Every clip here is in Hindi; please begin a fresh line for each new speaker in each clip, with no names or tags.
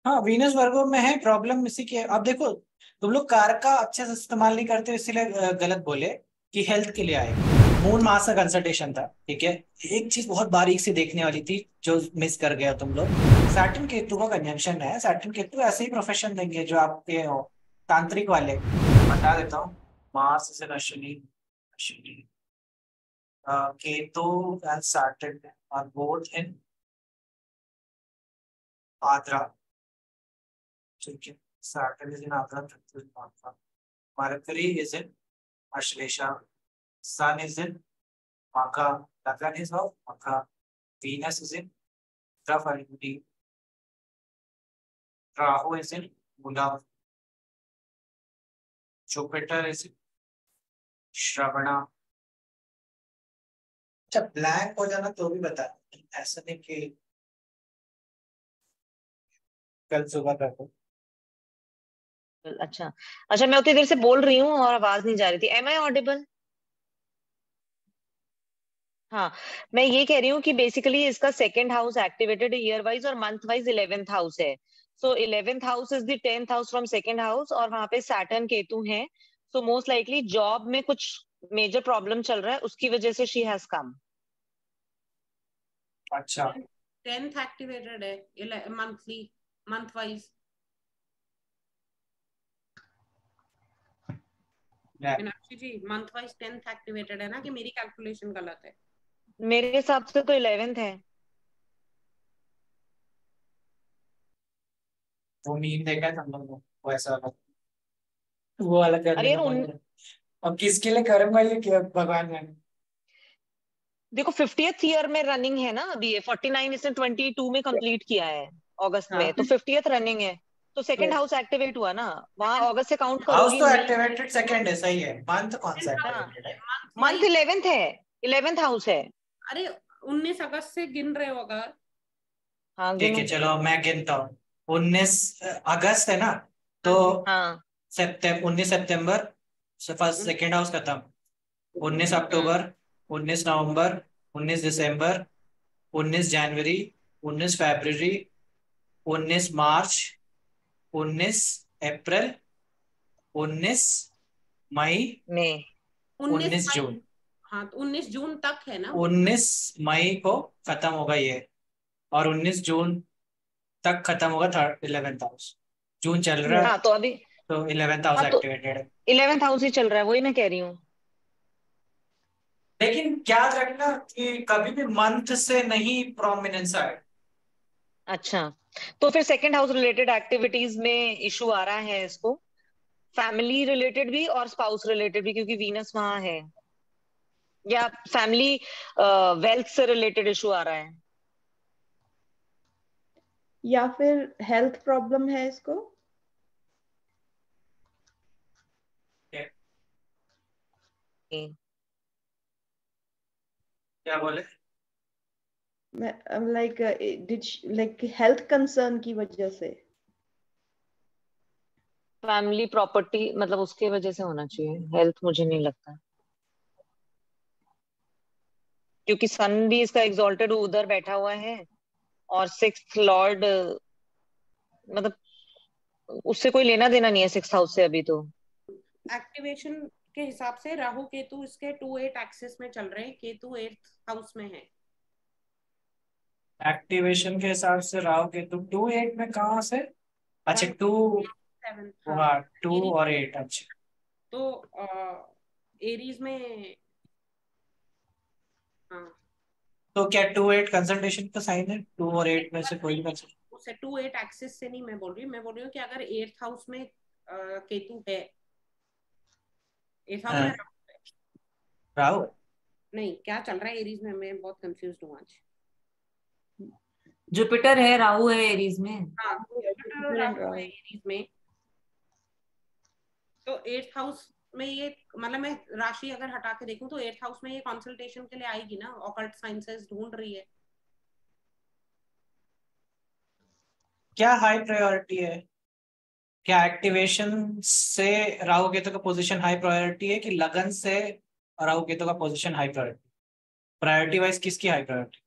हाँ, वीनस वर्गो में है। प्रॉब्लम इसी की है। अब देखो, तुम लोग कार का अच्छे से इस्तेमाल नहीं करते हो, इसीलिए गलत बोले कि हेल्थ के लिए आएगी। मून मास का कंसल्टेशन था, ठीक है। एक चीज बहुत बारीक से देखने वाली थी जो मिस कर गया तुम लोग। सैटर्न केतु का कंजंक्शन है। सैटर्न केतु ऐसे ही प्रोफेशन देंगे जो आपके हो, तांत्रिक वाले। बता देता हूँ। Mars is in Ashwini. Ashwini, Ketu and Saturn are both in Ardra, ठीक है। Saturn is in Agra, Ketu is in Agra. Mercury is in Ashlesha. Sun is in Magha. Lagan is of Magha. Venus is in Drafalguni. Rahu is in Mula. Jupiter is in Shravana. अच्छा, ब्लैंक हो जाना तो भी बता। ऐसा नहीं कि कल सुबह कर दो।
अच्छा अच्छा, मैं उतनी देर से बोल रही हूँ और आवाज नहीं जा रही थी। Am I audible? हाँ, मैं ये कह रही हूँ कि बेसिकली इसका second house activated year wise और मंथ वाइज 11th हाउस है। So 11th house is the 10th house from second house, और वहां पे सैटर्न केतु है। सो मोस्ट लाइकली जॉब में कुछ मेजर प्रॉब्लम चल रहा है, उसकी वजह से शी हैज कम।
अच्छा,
10th एक्टिवेटेड है मंथली, मंथ वाइज। मीनाक्षी जी, मंथ वाइज 10th एक्टिवेटेड है ना, कि मेरी कैलकुलेशन गलत है?
मेरे हिसाब से तो 11th है।
वो मीम देखा है तुम लोगों को? वैसा वाला, वो वाला कर
अरे
लेना
यार
मुझे। अब किसके लिए करूंगा ये, क्या भगवान ने।
देखो 50th ईयर में रनिंग है ना अभी ये। 49 इसने 22 में कंप्लीट किया है अगस्त में, तो 50th रनिंग है। तो सेकंड हाउस एक्टिवेट हुआ ना, वहां अगस्त से काउंट
हाउस
करोगी
तो
मई।
एक्टिवेटेड सेकंड है, सही है। मंथ कौन सा
हाँ,
एक्टिवेटेड है?
मंथ 11th है। 11th हाउस है।
अरे 19 अगस्त से गिन रहे हो अगर?
हाँ
ठीक
गिनो।
है, चलो मैं गिनता हूँ। 19 अगस्त है ना, तो
हाँ जी।
हाँ।
19 सितंबर से फर्स्ट
हम्म,
सेकेंड हाउस खत्म। उन्नीस
हम्म।
अक्टूबर 19 नवंबर, 19 दिसंबर, 19 जनवरी, 19 फरवरी, 19 मार्च, 19 अप्रैल, 19 मई,
में
19
उन्नीस
मई।
जून
हाँ, तो 19 जून तक है ना?
19 मई को खत्म होगा ये। और 19 जून तक खत्म होगा थर्ड 11th हाउस। जून चल रहा है,
हाँ तो अभी।
तो 11th हाउस
हाँ तो
एक्टिवेटेड है।
11th हाउस ही चल रहा है, वही मैं कह रही हूँ।
लेकिन याद रखना कि कभी भी मंथ से नहीं प्रोमिनेंस आए।
अच्छा, तो फिर सेकंड हाउस रिलेटेड एक्टिविटीज में इशू आ रहा है इसको। फैमिली रिलेटेड भी और स्पाउस रिलेटेड भी, क्योंकि वीनस वहां है। या फैमिली वेल्थ से रिलेटेड इशू आ रहा है।
या फिर हेल्थ प्रॉब्लम है इसको।
क्या बोले?
Like did like health concern की वजह से।
फैमिली प्रॉपर्टी मतलब उसके वजह से होना चाहिए, हेल्थ मुझे नहीं लगता। क्योंकि सन भी इसका एग्जॉल्टेड उधर बैठा हुआ है, और सिक्स्थ लॉर्ड मतलब उससे कोई लेना देना नहीं है सिक्स्थ हाउस से अभी तो।
एक्टिवेशन के हिसाब से राहु केतु इसके 2-8 एक्सिस में चल रहे हैं। केतु 8th हाउस में है।
एक्टिवेशन के हिसाब से राहु केतु 2-8 में कहाँ से? अच्छा, 2।
7, हाँ।
हाँ, 2 और 8,
एरीज,
अच्छा।
तो एरीज में। हाँ,
तो क्या 2-8 कंसल्टेशन का साइन है? 2 और 8 में से कोई भी कंसल्टेशन?
उसे 2-8 एक्सिस से नहीं मैं बोल रही हूँ। मैं बोल रही हूँ कि अगर 8th हाउस में केतु है, 8th हाउस में
हाँ,
राहु है।
राहु।
नहीं, क्या चल रहा है एरीज में? मैं बहुत कंफ्यूज हूँ आज।
जुपिटर है, राहु है एरीज में।
हाँ, जुपिटर और राहु है एरीज में। तो 8th हाउस में ये, मतलब मैं राशि अगर हटा के देखूं तो 8th हाउस में ये कंसल्टेशन के लिए आएगी ना, ऑकल्ट साइंसेस ढूंढ रही है।
क्या हाई प्रायोरिटी है? क्या एक्टिवेशन से राहु केतु का पोजीशन हाई प्रायोरिटी है, कि लगन से राहु केतु का position high priority? Priority wise किसकी हाई प्रायोरिटी?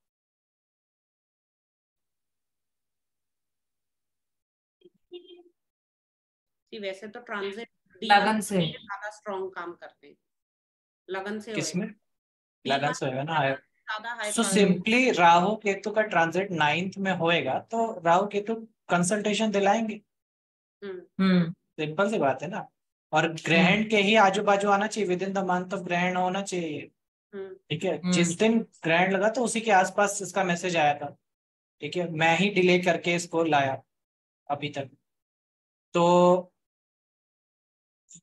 वैसे तो ट्रांजिट
लगन से
ज्यादा स्ट्रॉन्ग काम करते हैं, लगन से
किसमें
होएगा
लगन से होगा ना।
ज्यादा high
so simply Rahu Ketu का ट्रांजिट 9th में होएगा तो राहु केतु कंसल्टेशन दिलाएंगे।
हम्म
सिंपल सी बात है ना। और ग्रहण के ही आजू बाजू आना चाहिए, with in the month of ग्रहण होना चाहिए। ठीक है, जिस दिन ग्रहण लगा तो उसी के आसपास इसका मैसेज आया था। ठीक है, मैं ही डिले करके इसको लाया अभी तक। तो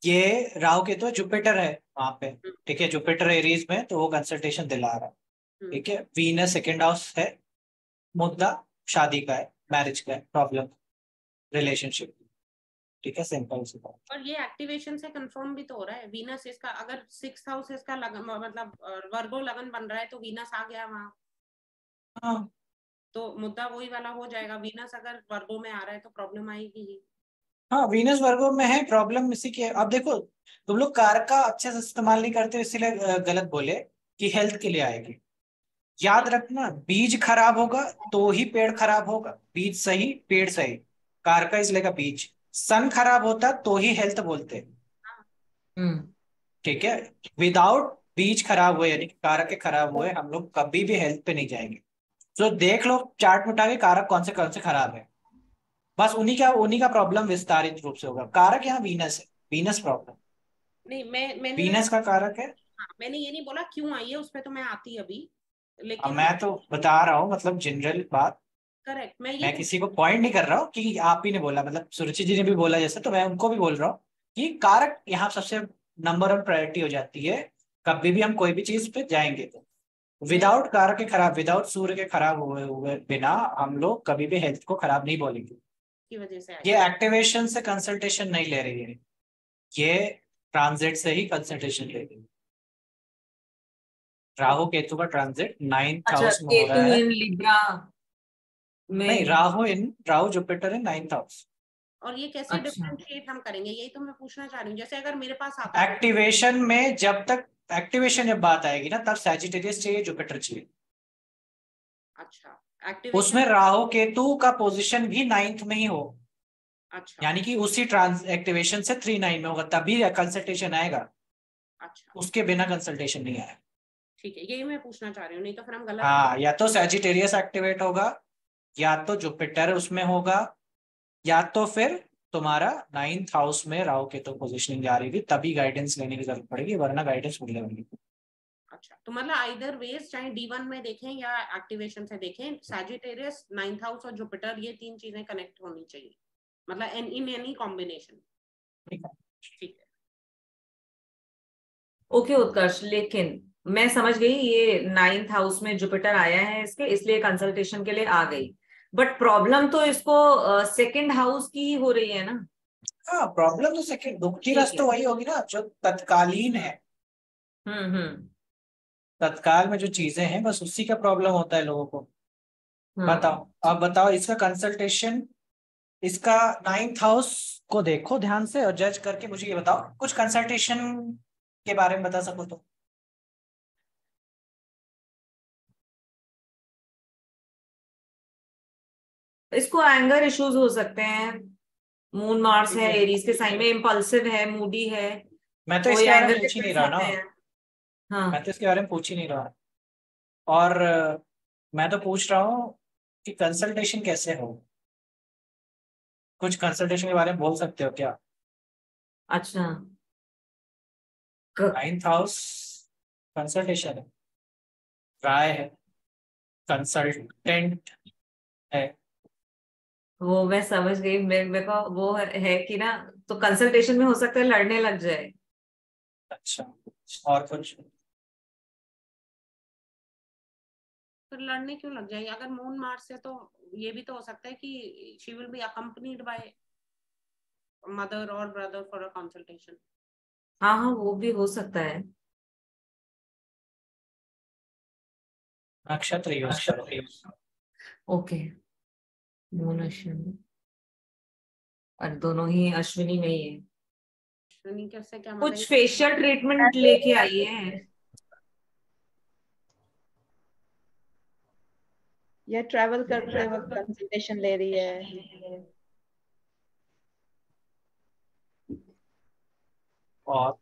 ये राहु केतु जुपिटर है वहां पे। ठीक है, जुपिटर एरीज में, तो वो कंसल्टेशन दिला रहा है। ठीक है, वीनस सेकेंड हाउस है, मुद्दा शादी का है, मैरिज का है, प्रॉब्लम रिलेशनशिप। ठीक है, सिंपल सी बात।
और ये एक्टिवेशन से कंफर्म भी तो हो रहा है, वीनस इसका अगर 6th हाउस इसका लगन मतलब वर्गो लगन बन रहा है तो वीनस आ गया वहां,
हाँ
तो मुद्दा वही वाला हो जाएगा। वीनस अगर वर्गो में आ रहा है तो प्रॉब्लम आएगी ही।
हाँ, वीनस वर्गो में है, प्रॉब्लम इसी की है। अब देखो, तुम लोग कार का अच्छे से इस्तेमाल नहीं करते, इसीलिए गलत बोले कि हेल्थ के लिए आएगी। याद रखना, बीज खराब होगा तो ही पेड़ खराब होगा। बीज सही पेड़ सही, कार का इसलिए का बीज। सन खराब होता तो ही हेल्थ बोलते।
हम्म
ठीक है, विदाउट बीज खराब हुए यानी कि कारक के खराब हुए हम लोग कभी भी हेल्थ पे नहीं जाएंगे। तो देख लो चार्ट में उठा के कारक कौन से खराब है, बस उन्हीं का प्रॉब्लम विस्तारित रूप से होगा। कारक यहाँ वीनस है, वीनस प्रॉब्लम,
नहीं मैंने
वीनस का कारक है।
हाँ, मैंने ये नहीं बोला क्यों आई है, उसपे तो मैं आती अभी,
अब
लेकिन
मैं तो बता रहा हूँ मतलब जनरल बात।
करेक्ट मैं ये
मैं किसी को पॉइंट नहीं कर रहा हूँ कि आप ही ने बोला, मतलब सुरुचि जी ने भी बोला जैसे, तो मैं उनको भी बोल रहा हूँ कि कारक यहाँ सबसे नंबर 1 प्रायोरिटी हो जाती है कभी भी हम कोई भी चीज पे जाएंगे तो। विदाउट कारक के खराब, विदाउट सूर्य के खराब हुए हुए बिना हम लोग कभी भी हेल्थ को खराब नहीं बोलेंगे।
की वजह से आई
ये एक्टिवेशन से कंसल्टेशन नहीं ले रही है, ये ट्रांजिट से ही कंसल्टेशन ले रही है। राहु केतु का ट्रांजिट 9th
अच्छा,
हाउस में हो रहा
केतु
है।
इन लिब्रा
नहीं,
में।
Rahu Jupiter in 9th house.
और ये कैसे
अच्छा
डिफरेंशिएट हम करेंगे, यही तो मैं पूछना चाह रही हूँ। जैसे अगर मेरे पास आता है
एक्टिवेशन में, जब तक एक्टिवेशन जब बात आएगी ना, तब सैजिटेरियस चाहिए, जुपिटर चाहिए।
अच्छा एक्टिवेशन,
उसमें राहु केतु का पोजीशन भी 9th में ही हो,
अच्छा
यानी कि उसी ट्रांस एक्टिवेशन से 3-9 में होगा, तभी कंसल्टेशन आएगा।
अच्छा
उसके बिना कंसल्टेशन नहीं आएगा।
ठीक है, यही मैं पूछना चाह रही हूँ, नहीं तो फिर हम गलत
हाँ, या तो सैजिटेरियस एक्टिवेट होगा, या तो जुपिटर उसमें होगा, या तो फिर तुम्हारा 9th हाउस में राहु केतु पोजीशनिंग जा रही थी, तभी गाइडेंस लेने की जरूरत पड़ेगी, वरना गाइडेंस मिलेगा नहीं।
अच्छा तो मतलब आइदर वेज, चाहे D1 में देखें या एक्टिवेशन से देखें, सैजिटेरियस 9th हाउस और जुपिटर ये तीन चीजें कनेक्ट होनी चाहिए, मतलब इन एनी कॉम्बिनेशन।
ठीक है।
ठीक है,
ओके उत्कर्ष, लेकिन मैं समझ गई ये 9th हाउस में जुपिटर आया है इसके, इसलिए कंसल्टेशन के लिए आ गई। बट प्रॉब्लम तो इसको सेकंड हाउस की हो रही है ना।
हाँ, प्रॉब्लम तो सेकंड दुख की रस
ठीक
तो
है।
वही होगी ना जो तत्कालीन है।
हम्म।
तत्काल में जो चीजें हैं बस उसी का प्रॉब्लम होता है लोगों को।
हाँ
बताओ, अब बताओ इसका कंसल्टेशन, इसका 9th हाउस को देखो ध्यान से और जज करके मुझे ये बताओ, कुछ कंसल्टेशन के बारे में बता सको तो।
इसको एंगर इश्यूज हो सकते हैं। मून मार्स है एरीज के साइन में, इम्पल्सिव है, मूडी है,
मैं तो
कोई
इसके बारे में
एंगर
पूछ ही नहीं
इश्यूज
रहा ना।
होते हैं।
मैं
हाँ
तो इसके बारे में पूछ ही नहीं रहा। और मैं तो पूछ रहा हूँ कि कंसल्टेशन कैसे हो। कुछ कंसल्टेशन के बारे में बोल सकते हो क्या?
अच्छा। क-
9th हाउस कंसल्टेशन है, राय है, कंसल्टेंट है।
वो मैं समझ गई, मेरे को वो है कि ना, तो कंसल्टेशन में हो सकता है लड़ने लग जाए।
अच्छा, और कुछ?
फिर लड़ने क्यों लग जाएगी? अगर मून मार्स है तो ये भी तो हो सकता है कि she will be accompanied by mother और ब्रदर फॉर अ कंसल्टेशन।
हाँ हाँ, वो भी हो सकता है।
नक्षत्र यूज करो।
ओके, मून अश्विनी, और दोनों ही अश्विनी में ही है।
अश्विनी कैसे, क्या
कुछ
मतलब?
फेशियल ट्रीटमेंट लेके आई है।
या ट्रैवल करते वक्त कंसल्टेशन ले रही है।
और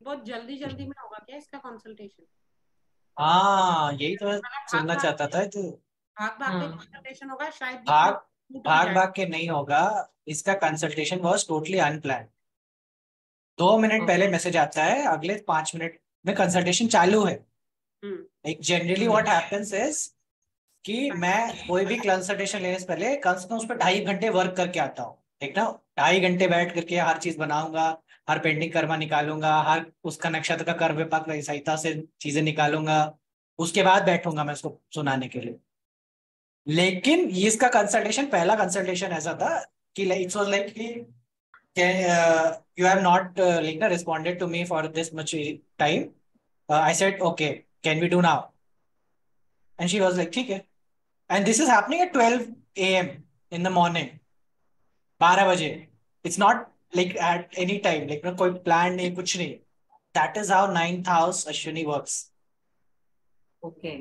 बहुत जल्दी जल्दी में होगा क्या इसका कंसल्टेशन?
हाँ, यही तो मैं
मतलब
सुनना चाहता था। तो
भाग भाग के
हाँ
कंसल्टेशन होगा शायद, बीच में
भाग
छूट भी
भाग
जाए।
भाग के नहीं होगा। इसका consultation was totally unplanned. 2 minute पहले
ओके।
मैसेज आता है, अगले 5 मिनट में कंसल्टेशन चालू है।
हम्म।
एक जनरली व्हाट हैपेंस इज कि मैं कोई भी कंसल्टेशन लेने से पहले कम से कम उस पर 2.5 घंटे वर्क करके आता हूँ, ठीक ना। 2.5 घंटे बैठ करके हर चीज बनाऊंगा, हर पेंडिंग कर्मा निकालूंगा, हर उसका नक्षत्र का कर्म विपाक संहिता से चीजें निकालूंगा, उसके बाद बैठूंगा मैं उसको सुनाने के लिए। लेकिन ये इसका कंसल्टेशन, पहला कंसल्टेशन ऐसा था कि इट्स वाज लाइक कि you have not like responded to me for this much time. I said okay, can we do now? And she was like ठीक है। And this is happening at 12 a.m. in the morning, 12 बजे। It's not like at any time, like कोई प्लान नहीं, कुछ नहीं। That is how ninth house Ashwini works.
Okay.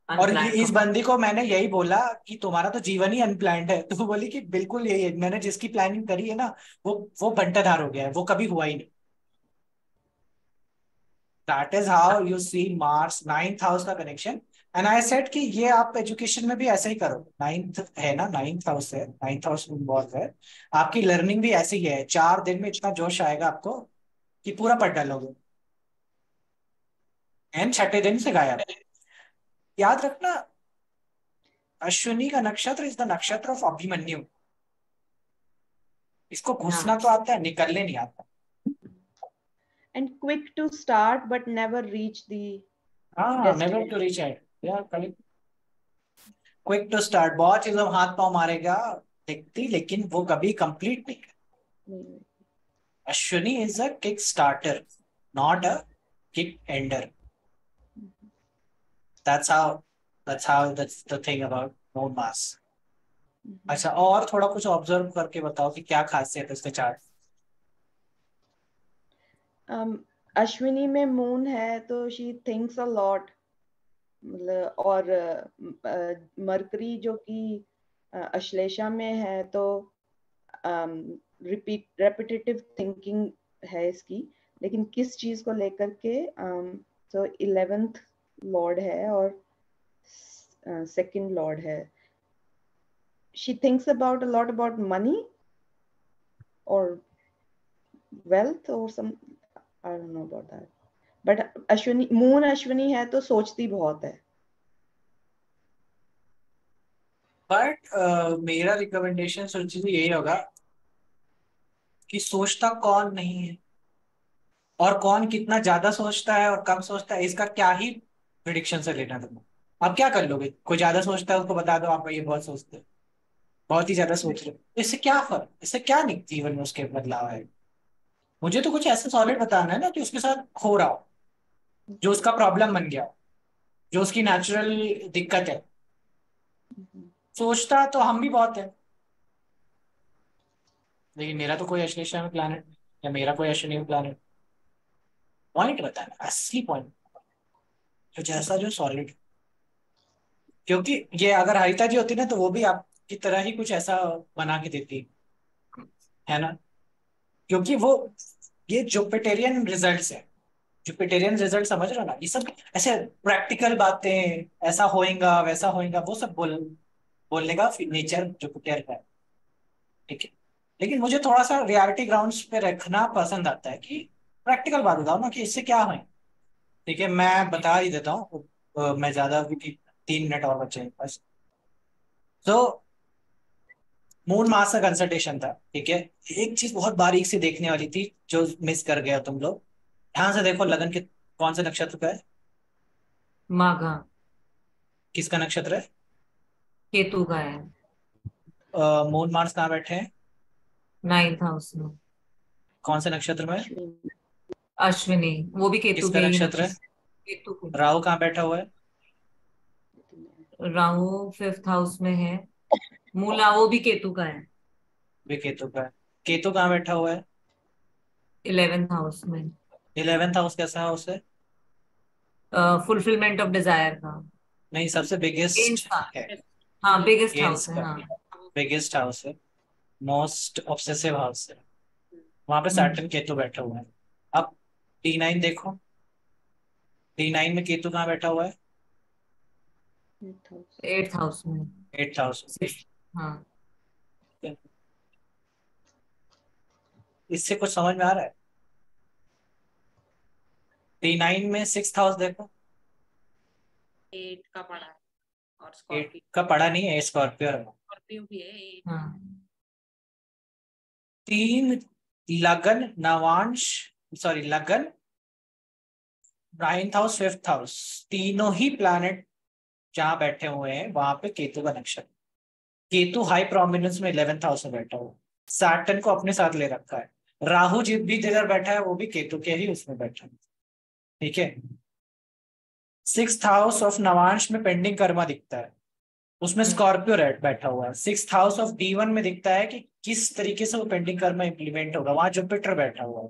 और ये
अनप्लान।
इस बंदी को मैंने यही बोला कि तुम्हारा तो जीवन ही अनप्लान्ड है, तो वो बोली कि बिल्कुल यही है, मैंने जिसकी प्लानिंग करी है ना, वो बंटाधार हो गया है, वो कभी हुआ ही नहीं। That is how you see Mars ninth house का कनेक्शन। एंड आई सेड कि ये आप एजुकेशन में भी ऐसा ही करो। नाइन्थ है ना, नाइन्थ हाउस है, नाइन्थ हाउस में इन्वॉल्व है। आपकी लर्निंग भी ऐसी ही है, 4 दिन में इतना जोश आएगा आपको कि पूरा पढ़ डालोगे। एंड छठे दिन से गायब। याद रखना, अश्विनी का नक्षत्र is the nakshatra of Abhimanyu. इसको घुसना
हाँ
तो आता है, निकलने नहीं आता।
And quick to start but never reach the
हाँ, never to
destination.
Reach at, या क्विक टू स्टार्ट, बहुत चीजों में हाथ पांव मारेगा दिखती, लेकिन वो कभी कंप्लीट नहीं।
नहीं,
Ashwini is a kick starter, not a kick ender. That's how that's the thing about moon Mars. अच्छा, और थोड़ा कुछ ऑब्जर्व करके बताओ कि क्या खासियत है इसके चार्ट।
अश्विनी में मून है तो शी थिंक्स अ लॉट, मतलब। और मरकरी जो कि अश्लेषा में है तो रेपिटेटिव थिंकिंग है इसकी। लेकिन किस चीज को लेकर के, तो 11th लॉर्ड है और सेकंड लॉर्ड है। She thinks about a lot about money और wealth or some, I don't know about that. But Ashwini, moon Ashwini है तो सोचती बहुत है।
बट मेरा रिकमेंडेशन सोची तो यही होगा कि सोचता कौन नहीं है, और कौन कितना ज्यादा सोचता है और कम सोचता है, इसका क्या ही प्रिडिक्शन से लेना तुम्हें। आप क्या कर लोगे? कोई ज्यादा सोचता है उसको बता दो आप ये बहुत सोचते हो, बहुत ही ज्यादा सोच रहे हो, इससे क्या फर्क, इससे क्या नहीं जीवन में उसके बदलाव है। मुझे तो कुछ ऐसा सॉलिड बताना है ना कि उसके साथ हो रहा हो, जो उसका प्रॉब्लम बन गया हो, जो उसकी नेचुरल दिक्कत है। सोचता तो हम भी बहुत है, लेकिन मेरा तो कोई अश्लेषा में प्लानट या मेरा कोई अश्विनी में प्लानट। पॉइंट बताना, असली पॉइंट, तो जैसा जो सॉलिड। क्योंकि ये अगर हरिता जी होती ना तो वो भी आपकी तरह ही कुछ ऐसा बना के देती, है ना। क्योंकि वो, ये जुपिटेरियन रिजल्ट्स है। जुपिटेरियन रिजल्ट समझ रहे हो ना, ये सब ऐसे प्रैक्टिकल बातें, ऐसा होएगा वैसा होएगा, वो सब बोलने का नेचर जुपिटर का है, ठीक है। लेकिन मुझे थोड़ा सा रियलिटी ग्राउंड्स पे रखना पसंद आता है कि प्रैक्टिकल बात बताओ ना कि इससे क्या है। ठीक है, मैं बता ही देता हूँ। मैं ज्यादा, क्योंकि 3 मिनट और बचे हैं बस। तो मून मास का कंसल्टेशन था, ठीक है। एक चीज बहुत बारीक से देखने वाली थी जो मिस कर गया तुम लोग। ध्यान से देखो, लगन के कौन से नक्षत्र का है,
माघा।
किसका नक्षत्र है।
केतु का है।
मून मार्स कहाँ बैठे हैं,
9th हाउस में।
कौन से नक्षत्र में है?
अश्विनी।
अश्विनी, वो भी केतु
किसका
के ही
नक्षत्र है?
नक्षत्र। केतु के।
राहु कहाँ बैठा हुआ है?
राहु 5th हाउस में है। मूला वो भी केतु का है।
भी केतु का है। केतु कहाँ बैठा हुआ है?
11th हाउस में।
11th हाउस कैसा हाउस है?
फुलफिलमेंट ऑफ डिजायर का।
नहीं, सबसे
एम्स
बिगेस्ट
का।
है।
हाँ बिगेस्ट
गेंस
हाउस है
का
हाँ।
बिगेस्ट हाउस है, मोस्ट ऑब्सेसिव हाउस है। वहां पे सैटर्न केतु बैठा हुआ है। अब D9 देखो, D9 में केतु कहाँ बैठा हुआ है?
8th house.
8th हाउस में।
8th house.
हाँ।
इससे कुछ समझ में आ रहा है? D9 में 6th हाउस देखो,
8 का पड़ा है और
8
स्कॉर्पियो,
का पड़ा नहीं है, स्कॉर्पियो है।
स्कॉर्पियो भी है 8।
हाँ।
3 लगन नवांश, सॉरी लगन, 9th हाउस, 5th हाउस, तीनों ही प्लैनेट जहां बैठे हुए हैं वहां पे केतु का नक्शा। केतु हाई प्रोमिनेंस में 11th हाउस में बैठा हुआ, सैटर्न को अपने साथ ले रखा है। राहु जी भी जिधर बैठा है वो भी केतु के ही उसमें बैठा है, ठीक है। 6th हाउस ऑफ नवांश में पेंडिंग कर्मा दिखता है, उसमें स्कॉर्पियो रेड बैठा हुआ है। 6th हाउस ऑफ D1 में दिखता है कि किस तरीके से वो पेंडिंग कर्मा इंप्लीमेंट होगा, वहां जुपिटर बैठा हुआ है,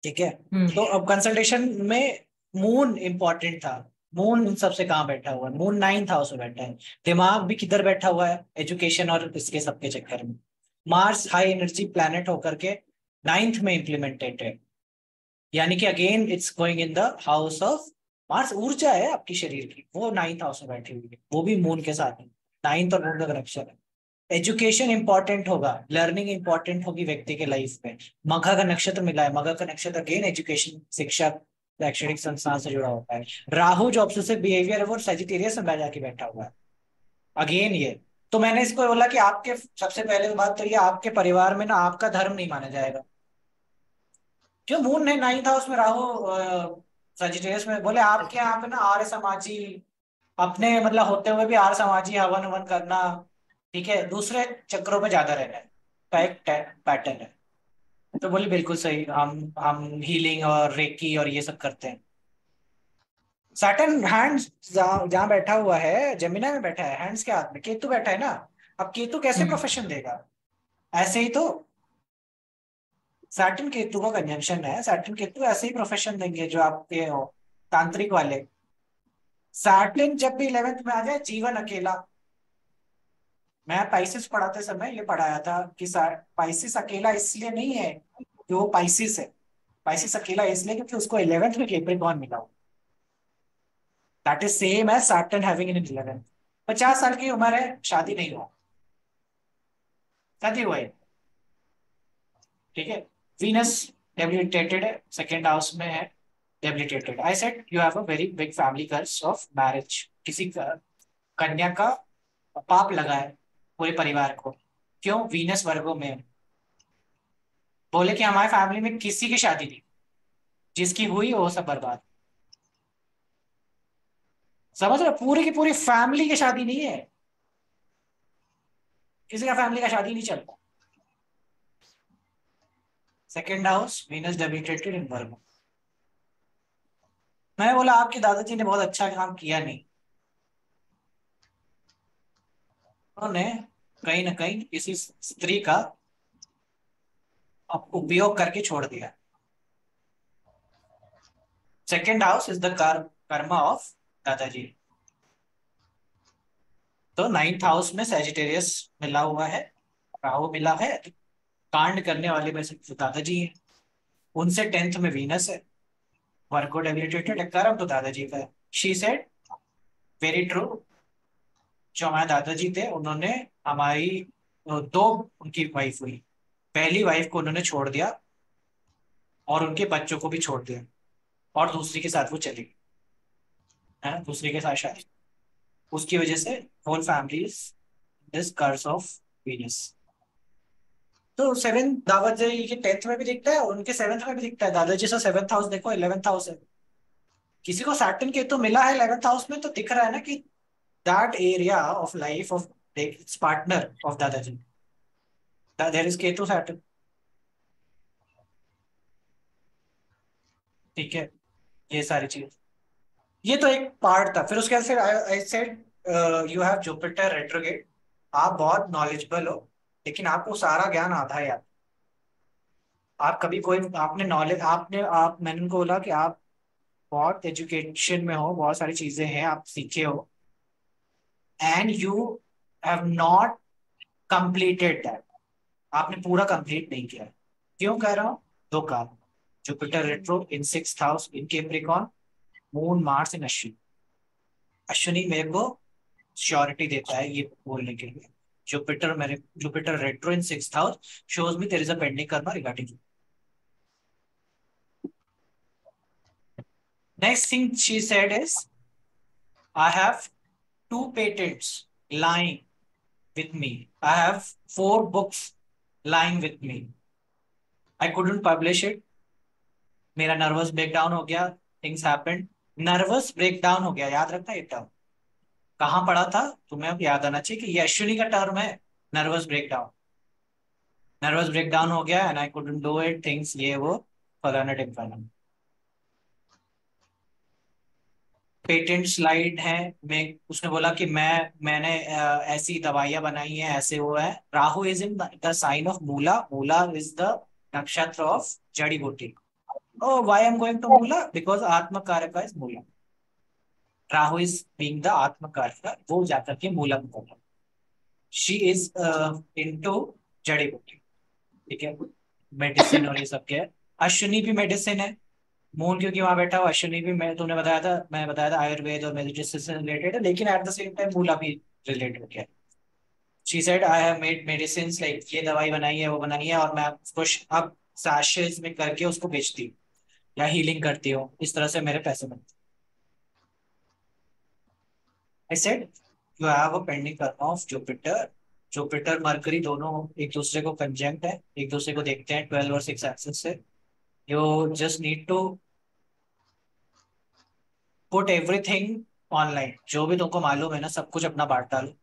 ठीक है। तो अब कंसल्टेशन में मून इंपॉर्टेंट था। मून सबसे कहाँ बैठा हुआ है? मून 9th हाउस में बैठा है। दिमाग भी किधर बैठा हुआ है? एजुकेशन और इसके सबके चक्कर में। मार्स हाई एनर्जी प्लैनेट होकर के 9th में इंप्लीमेंटेड है, यानी कि again it's going in the house of Mars. ऊर्जा है आपकी शरीर की, वो 9th हाउस में बैठी हुई है, वो भी मून के साथ है। 9th और मून का कनेक्शन है। एजुकेशन इंपॉर्टेंट होगा, लर्निंग इंपॉर्टेंट होगी व्यक्ति के लाइफ में। मघा का नक्षत्र मिला है, मघा का नक्षत्र अगेन एजुकेशन, शिक्षा, शैक्षणिक संस्थान से जुड़ा होता है। राहु जो ऑब्सेसिव बिहेवियर है वो सजिटेरियस में जाके बैठा हुआ है, अगेन ये। तो मैंने इसको बोला कि आपके सबसे पहले तो बात तो ये, आपके परिवार में ना आपका धर्म नहीं माना जाएगा। क्यों? मून ने 9th हाउस में राहु सजिटेरियस में, बोले आपके यहाँ पे ना आर्य समाजी अपने मतलब होते हुए भी आर्य समाजी हवन ववन करना, ठीक है, दूसरे चक्रों पे ज्यादा रहना है का एक पैटर्न है। तो बोली बिल्कुल सही, हम हीलिंग और रेकी और ये सब करते हैं। सैटर्न हैंड्स जहाँ बैठा हुआ है, जमिना में बैठा है, हैंड्स के हाथ में केतु बैठा है ना। अब केतु कैसे प्रोफेशन देगा? ऐसे ही तो सैटर्न केतु का कंजंक्शन है, सैटर्न केतु ऐसे ही प्रोफेशन देंगे जो आपके हो, तांत्रिक वाले। सैटर्न जब भी 11th में आ जाए, जीवन अकेला। मैं पाइसिस पढ़ाते समय ये पढ़ाया था कि पाइसिस अकेला इसलिए नहीं है कि वो पाइसिस है, पाइसिस अकेला इसलिए क्योंकि उसको 11th में कैप्रिकॉर्न मिला हो। That is same as Saturn having in 11th। 50 साल की उम्र है, शादी नहीं हुआ, शादी हुआ है, ठीक है। वीनस डेबिलिटेटेड है, सेकेंड हाउस में है, debilitated. I said you have a very big family curse of marriage, किसी कन्या का पाप लगा है पूरे परिवार को। क्यों? वीनस वर्गो में है। बोले कि हमारी फैमिली में किसी की शादी नहीं, जिसकी हुई वो सब बर्बाद। समझ रहे हो? पूरी की पूरी फैमिली की शादी नहीं है, किसी का फैमिली का शादी नहीं चलता। सेकेंड हाउस वीनस डेबिलिटेटेड इन वर्गो। मैंने बोला आपके दादाजी ने बहुत अच्छा काम किया नहीं, उन्होंने कहीं ना कहीं किसी स्त्री का उपयोग करके छोड़ दिया। Second house is the Karma of दादाजी। तो 9th हाउस में सैजिटेरियस मिला हुआ है, राहु मिला है, कांड करने वाले में से दादाजी हैं। उनसे 10th में वीनस है, वर्गो डेबिलिटेटेड है, कर्म तो दादाजी का है। She said very true. जो हमारे दादाजी थे उन्होंने हमारी दो, उनकी वाइफ हुई, पहली वाइफ को उन्होंने छोड़ दिया और उनके बच्चों को भी छोड़ दिया, और दूसरी के साथ वो चली गई, है दूसरी के साथ शादी। उसकी वजह से whole family is this curse of Venus. तो 7th दादाजी के 10th में भी दिखता है और उनके 7th में भी दिखता है। दादाजी से 7th हाउस देखो, 11th हाउस है। किसी को सैटर्न के तो मिला है 11th हाउस में, तो दिख रहा है ना कि that area of life of partner of दादाजी, देयर इज केतु सैटर्न, ठीक है। ये सारी चीज, ये तो एक पार्ट था। फिर उसके बाद फिर आई said you have Jupiter retrograde. आप बहुत नॉलेजेबल हो, लेकिन आपको सारा ज्ञान आधा है यार। आप कभी कोई आपने नॉलेज आपने आप मैंने उनको बोला कि आप बहुत एजुकेशन में हो, बहुत सारी चीजें हैं आप सीखे हो, and you have not completed that. आपने पूरा कंप्लीट नहीं किया। क्यों कह रहा हूँ? दो कारण, Jupiter retro in 6th house in Capricorn, moon Mars in Ashwini. Ashwini मेरे को श्योरिटी देता है ये बोलने के लिए, Jupiter retro in 6th house shows me there is a pending karma regarding you. Next thing she said is, I have 2 patents lying with me. I have 4 books lying with me. I couldn't publish it. मेरा नर्वस ब्रेकडाउन हो गया, थिंग्स हैपेंड। नर्वस ब्रेकडाउन हो गया, याद रखना ये टर्म। कहाँ पढ़ा था तुम्हें, अब याद आना चाहिए कि ये अश्विनी का टर्म है, नर्वस ब्रेकडाउन। नर्वस ब्रेकडाउन हो गया and I couldn't do it, things ये वो फलाना ढिमकाना। पेटेंट स्लाइड है में उसने बोला कि मैंने ऐसी दवाइयां बनाई हैं, ऐसे वो है। Rahu is in the sign of Mula, Mula is the nakshatra of jadi buti. Oh, why I'm going to Mula? Because Atma Karaka is Mula. Rahu is being the Atma Karaka. वो जाकर के मूला में पहुंचा। She is into जड़ी बूटी, ठीक है, मेडिसिन और ये सब के। अश्विनी भी मेडिसिन है, मून क्योंकि वहां बैठा हुआ। अश्विनी भी मैंने बताया था आयुर्वेद और मेडिसिन से रिलेटेड है, लेकिन एट द सेम टाइम मूला भी रिलेटेड हो गया। She said I have made medicines, like ये दवाई बनाई है, वो बनाई है, और मैं उसको अब सैशेज में करके उसको बेचती हूँ या हीलिंग करती हो, इस तरह से मेरे पैसे बनते। I said you have a pending karma of Jupiter mercury दोनों एक दूसरे को कंजंक्ट है, एक दूसरे को देखते हैं 12 और 6 एक्सिस से। You just need to put everything online, जो भी तुमको मालूम है ना सब कुछ अपना बांट डालो,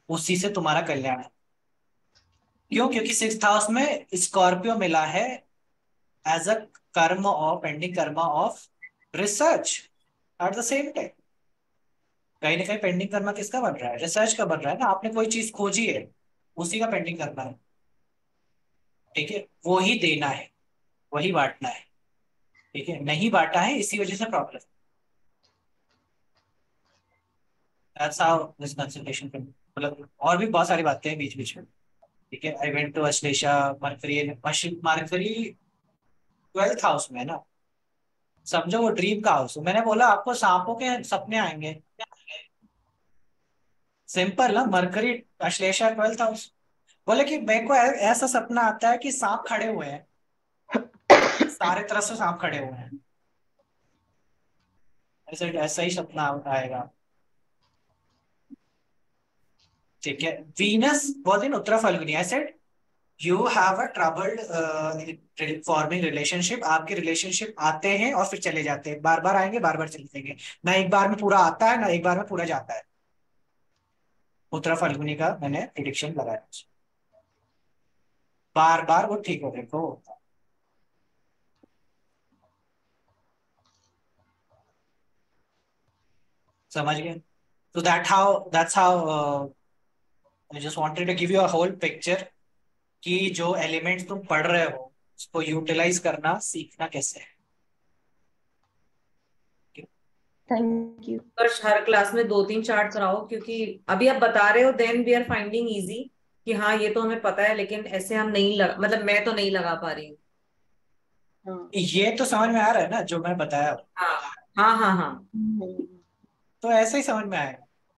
उसी से तुम्हारा कल्याण है। क्यों? क्योंकि 6th हाउस में स्कॉर्पियो मिला है एज अ कर्म of pending Karma of research at the same time. कहीं ना कहीं पेंडिंग कर्मा किसका बन रहा है? रिसर्च का बन रहा है ना। आपने कोई चीज खोजी है, उसी का पेंडिंग करना है, ठीक है, वो ही देना है, वही बांटना है, ठीक है। नहीं बांटा है, इसी वजह से problem. That's how this consultation, मतलब और भी बहुत सारी बातें हैं बीच बीच में, ठीक है। I went to Ashlesha, Mercury 12th house में है ना, समझो वो ड्रीम का हाउस। मैंने बोला आपको सांपों के सपने आएंगे, सिंपल ना। मरकरी अश्लेषा 12th हाउस, बोले कि मेरे को ऐसा सपना आता है कि सांप खड़े हुए हैं, सारे तरफ से सांप खड़े हुए हैं, ऐसा ही सपना आएगा, ठीक है। Venus was in Uttara Phalguni. I said you have a troubled forming relationship. आपके रिलेशनशिप आते हैं और फिर चले जाते हैं, बार बार आएंगे, बार बार चले जाएंगे, ना एक बार में पूरा आता है ना एक बार में पूरा जाता है। उत्तरा फाल्गुनी का मैंने प्रिडिक्शन लगाया, बार बार वो ठीक हो देखो। समझ गए? तो that's how I just wanted to give you a whole picture कि जो एलिमेंट्स तुम पढ़ रहे हो उसको यूटिलाइज करना सीखना कैसे है।
Thank you.
हर क्लास में 2-3 चार्ट कराओ, क्योंकि अभी आप बता रहे हो then we are finding easy कि हाँ ये तो हमें पता है, लेकिन ऐसे हम नहीं मतलब मैं तो नहीं लगा पा रही हूँ।
ये तो समझ में आ रहा है ना जो मैं बताया।
हाँ हाँ हाँ हाँ।
तो ऐसे ही समझ में आएगा।